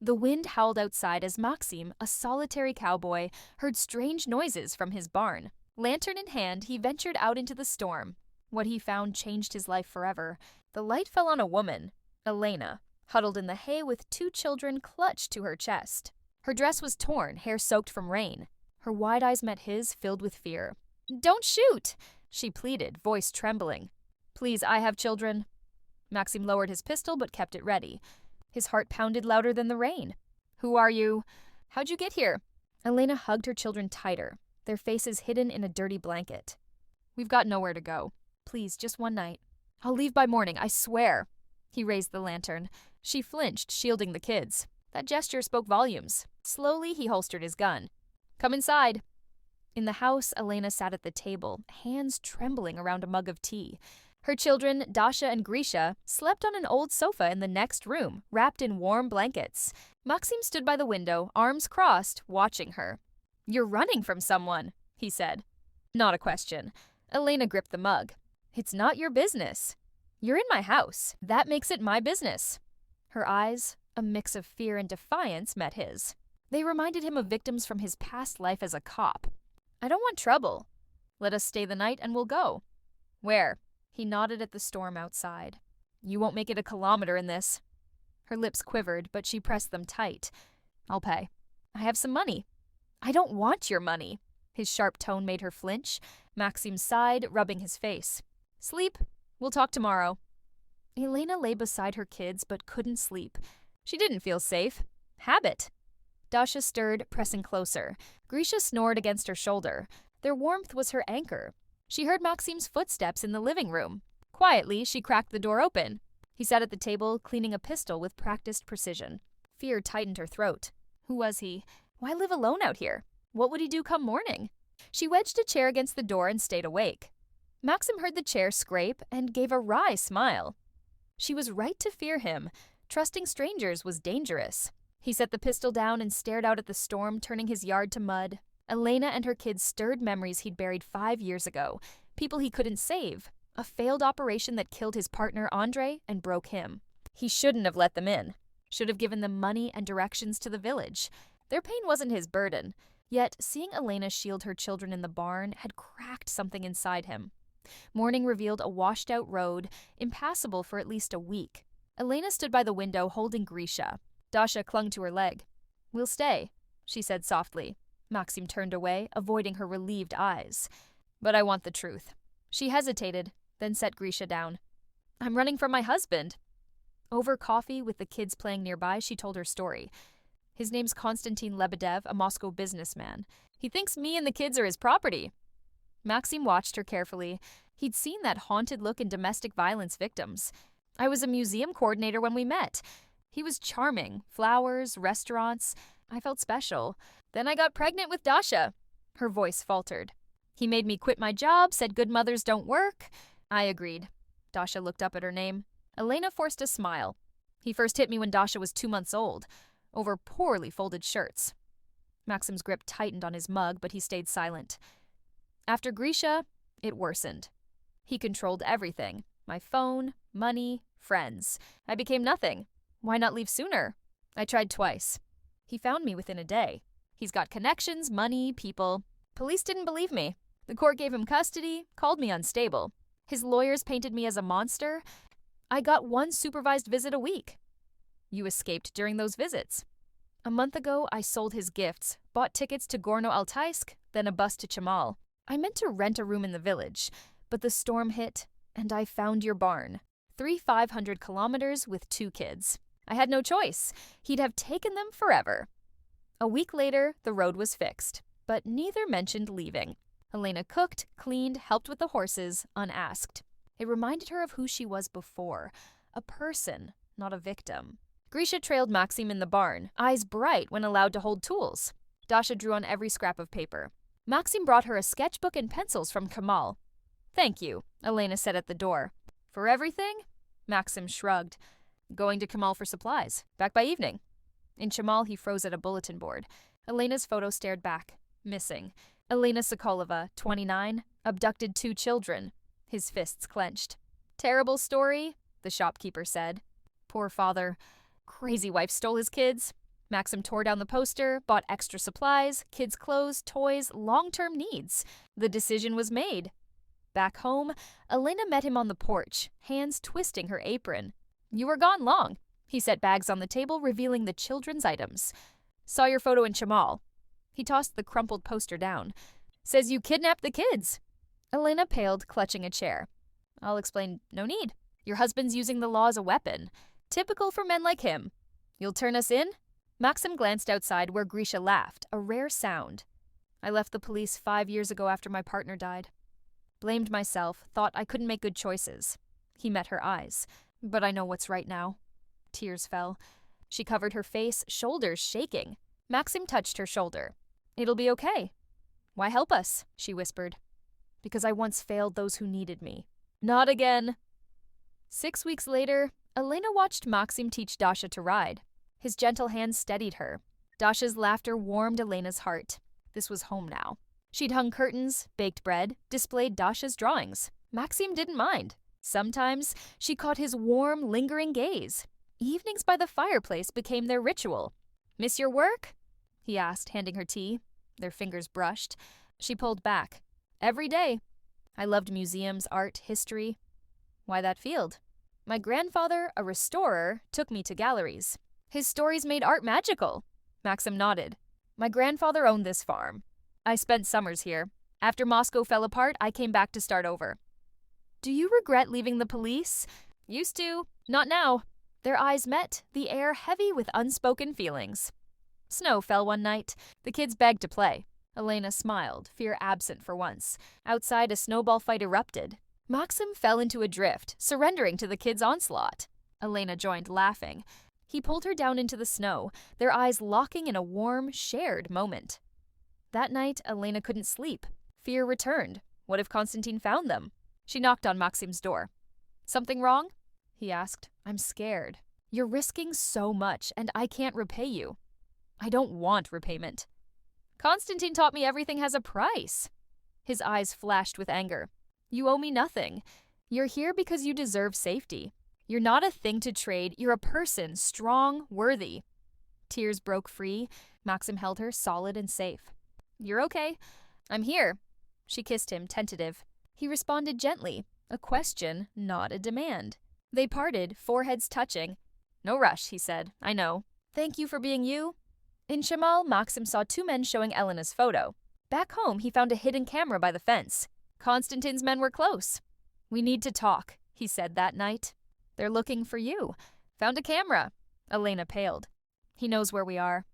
The wind howled outside as Maxim, a solitary cowboy, heard strange noises from his barn. Lantern in hand, he ventured out into the storm. What he found changed his life forever. The light fell on a woman, Elena, huddled in the hay with 2 children clutched to her chest. Her dress was torn, hair soaked from rain. Her wide eyes met his, filled with fear. "Don't shoot!" she pleaded, voice trembling. "Please, I have children." Maxim lowered his pistol but kept it ready. His heart pounded louder than the rain. "Who are you? How'd you get here?" Elena hugged her children tighter, their faces hidden in a dirty blanket. "We've got nowhere to go. Please, just one night. I'll leave by morning, I swear." He raised the lantern. She flinched, shielding the kids. That gesture spoke volumes. Slowly, he holstered his gun. "Come inside." In the house, Elena sat at the table, hands trembling around a mug of tea. Her children, Dasha and Grisha, slept on an old sofa in the next room, wrapped in warm blankets. Maxim stood by the window, arms crossed, watching her. "You're running from someone," he said. "Not a question." Elena gripped the mug. "It's not your business. You're in my house. That makes it my business." Her eyes, a mix of fear and defiance, met his. They reminded him of victims from his past life as a cop. "I don't want trouble. Let us stay the night and we'll go." "Where?" He nodded at the storm outside. "You won't make it a kilometer in this." Her lips quivered, but she pressed them tight. "I'll pay. I have some money." "I don't want your money." His sharp tone made her flinch. Maxim sighed, rubbing his face. "Sleep. We'll talk tomorrow." Elena lay beside her kids but couldn't sleep. She didn't feel safe. Habit. Dasha stirred, pressing closer. Grisha snored against her shoulder. Their warmth was her anchor. She heard Maxim's footsteps in the living room. Quietly, she cracked the door open. He sat at the table, cleaning a pistol with practiced precision. Fear tightened her throat. Who was he? Why live alone out here? What would he do come morning? She wedged a chair against the door and stayed awake. Maxim heard the chair scrape and gave a wry smile. She was right to fear him. Trusting strangers was dangerous. He set the pistol down and stared out at the storm, turning his yard to mud. Elena and her kids stirred memories he'd buried 5 years ago. People he couldn't save. A failed operation that killed his partner, Andre, and broke him. He shouldn't have let them in. Should have given them money and directions to the village. Their pain wasn't his burden. Yet, seeing Elena shield her children in the barn had cracked something inside him. Morning revealed a washed-out road, impassable for at least a week. Elena stood by the window holding Grisha. Dasha clung to her leg. "We'll stay," she said softly. Maxim turned away, avoiding her relieved eyes. "But I want the truth." She hesitated, then set Grisha down. "I'm running from my husband." Over coffee, with the kids playing nearby, she told her story. "His name's Konstantin Lebedev, a Moscow businessman. He thinks me and the kids are his property." Maxim watched her carefully. He'd seen that haunted look in domestic violence victims. "I was a museum coordinator when we met. He was charming. Flowers, restaurants. I felt special. Then I got pregnant with Dasha." Her voice faltered. "He made me quit my job, said good mothers don't work." I agreed. Dasha looked up at her name. Elena forced a smile. "He first hit me when Dasha was 2 months old, over poorly folded shirts." Maxim's grip tightened on his mug, but he stayed silent. After Grisha, it worsened. He controlled everything. My phone, money, friends. I became nothing. Why not leave sooner? I tried twice. He found me within a day. He's got connections, money, people. Police didn't believe me. The court gave him custody, called me unstable. His lawyers painted me as a monster. I got 1 supervised visit a week. You escaped during those visits. A month ago, I sold his gifts, bought tickets to Gorno-Altaysk, then a bus to Chamal. I meant to rent a room in the village, but the storm hit, and I found your barn. 500 kilometers with 2 kids. I had no choice. He'd have taken them forever. A week later, the road was fixed, but neither mentioned leaving. Elena cooked, cleaned, helped with the horses, unasked. It reminded her of who she was before. A person, not a victim. Grisha trailed Maxim in the barn, eyes bright when allowed to hold tools. Dasha drew on every scrap of paper. Maxim brought her a sketchbook and pencils from Kamal. "Thank you," Elena said at the door. "For everything?" Maxim shrugged. "Going to Kamal for supplies. Back by evening." In Chamal, he froze at a bulletin board. Elena's photo stared back. Missing. Elena Sokolova, 29, abducted 2 children. His fists clenched. "Terrible story," the shopkeeper said. "Poor father. Crazy wife stole his kids. Maxim tore down the poster, bought extra supplies, kids' clothes, toys, long-term needs. The decision was made. Back home, Elena met him on the porch, hands twisting her apron. "You were gone long." He set bags on the table, revealing the children's items. "Saw your photo in Chamal." He tossed the crumpled poster down. "Says you kidnapped the kids." Elena paled, clutching a chair. "I'll explain. No need. Your husband's using the law as a weapon. Typical for men like him. You'll turn us in?" Maxim glanced outside where Grisha laughed, a rare sound. "I left the police 5 years ago after my partner died. Blamed myself, thought I couldn't make good choices." He met her eyes. "But I know what's right now." Tears fell. She covered her face, shoulders shaking. Maxim touched her shoulder. "It'll be okay." "Why help us?" she whispered. "Because I once failed those who needed me." "Not again." 6 weeks later, Elena watched Maxim teach Dasha to ride. His gentle hands steadied her. Dasha's laughter warmed Elena's heart. This was home now. She'd hung curtains, baked bread, displayed Dasha's drawings. Maxim didn't mind. Sometimes she caught his warm, lingering gaze. Evenings by the fireplace became their ritual. "Miss your work?" he asked, handing her tea. Their fingers brushed. She pulled back. "Every day. I loved museums, art, history." "Why that field?" "My grandfather, a restorer, took me to galleries. His stories made art magical." Maxim nodded. "My grandfather owned this farm. I spent summers here. After Moscow fell apart, I came back to start over." "Do you regret leaving the police?" "Used to. Not now." Their eyes met, the air heavy with unspoken feelings. Snow fell one night. The kids begged to play. Elena smiled, fear absent for once. Outside, a snowball fight erupted. Maxim fell into a drift, surrendering to the kids' onslaught. Elena joined, laughing. He pulled her down into the snow, their eyes locking in a warm, shared moment. That night, Elena couldn't sleep. Fear returned. What if Konstantin found them? She knocked on Maxim's door. "Something wrong?" he asked. "I'm scared. You're risking so much, and I can't repay you." "I don't want repayment." "Konstantin taught me everything has a price." His eyes flashed with anger. "You owe me nothing. You're here because you deserve safety. You're not a thing to trade. You're a person, strong, worthy." Tears broke free. Maxim held her, solid and safe. "You're okay. I'm here." She kissed him, tentative. He responded gently, a question, not a demand. They parted, foreheads touching. "No rush," he said. "I know. Thank you for being you." In Chamal, Maxim saw 2 men showing Elena's photo. Back home, he found a hidden camera by the fence. Konstantin's men were close. "We need to talk," he said that night. "They're looking for you." "Found a camera." Elena paled. "He knows where we are."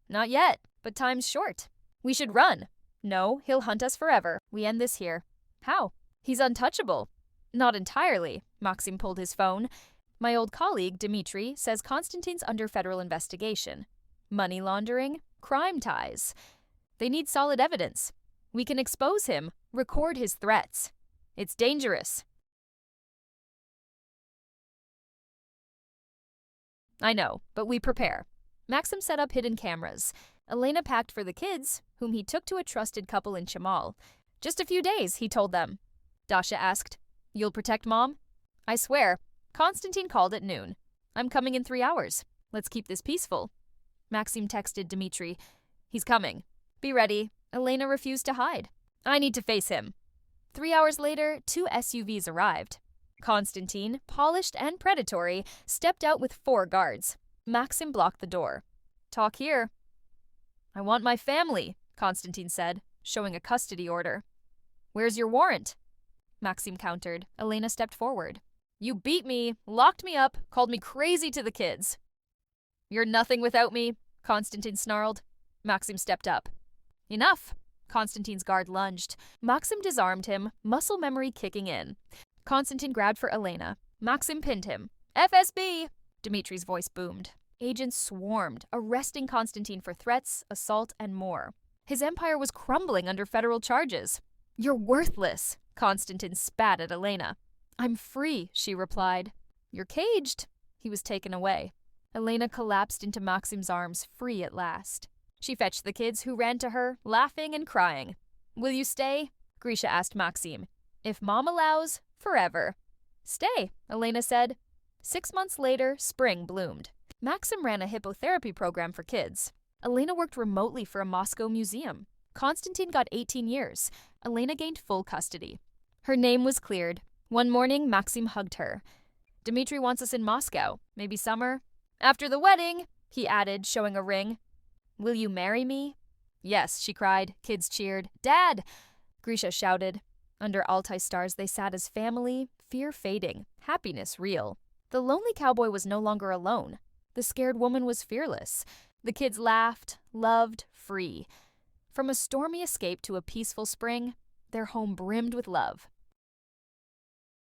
"Not yet, but time's short. We should run." "No, he'll hunt us forever. We end this here." "How?" "He's untouchable." "Not entirely." Maxim pulled his phone. "My old colleague, Dmitri, says Konstantin's under federal investigation. Money laundering, crime ties. They need solid evidence. We can expose him, record his threats. It's dangerous." "I know, but we prepare." Maxim set up hidden cameras. Elena packed for the kids, whom he took to a trusted couple in Chamal. "Just a few days," he told them. Dasha asked, "You'll protect Mom?" "I swear." Konstantin called at noon. "I'm coming in 3 hours. Let's keep this peaceful." Maxim texted Dmitri, "He's coming. Be ready." Elena refused to hide. "I need to face him." 3 hours later, 2 SUVs arrived. Konstantin, polished and predatory, stepped out with 4 guards. Maxim blocked the door. "Talk here." "I want my family," Konstantin said, showing a custody order. "Where's your warrant?" Maxim countered. Elena stepped forward. "You beat me, locked me up, called me crazy to the kids." "You're nothing without me," Konstantin snarled. Maxim stepped up. "Enough." Konstantin's guard lunged. Maxim disarmed him, muscle memory kicking in. Konstantin grabbed for Elena. Maxim pinned him. "FSB!" Dmitri's voice boomed. Agents swarmed, arresting Konstantin for threats, assault, and more. His empire was crumbling under federal charges. "You're worthless," Konstantin spat at Elena. "I'm free," she replied. "You're caged." He was taken away. Elena collapsed into Maxim's arms, free at last. She fetched the kids, who ran to her, laughing and crying. "Will you stay?" Grisha asked Maxim. "If Mom allows, forever." "Stay," Elena said. 6 months later, spring bloomed. Maxim ran a hippotherapy program for kids. Elena worked remotely for a Moscow museum. Konstantin got 18 years. Elena gained full custody. Her name was cleared. One morning, Maxim hugged her. Dmitri wants us in Moscow. Maybe summer? After the wedding, he added, showing a ring. Will you marry me? Yes, she cried. Kids cheered. Dad! Grisha shouted. Under Altai stars they sat as family, fear fading, happiness real. The lonely cowboy was no longer alone. The scared woman was fearless. The kids laughed, loved, free. From a stormy escape to a peaceful spring, their home brimmed with love.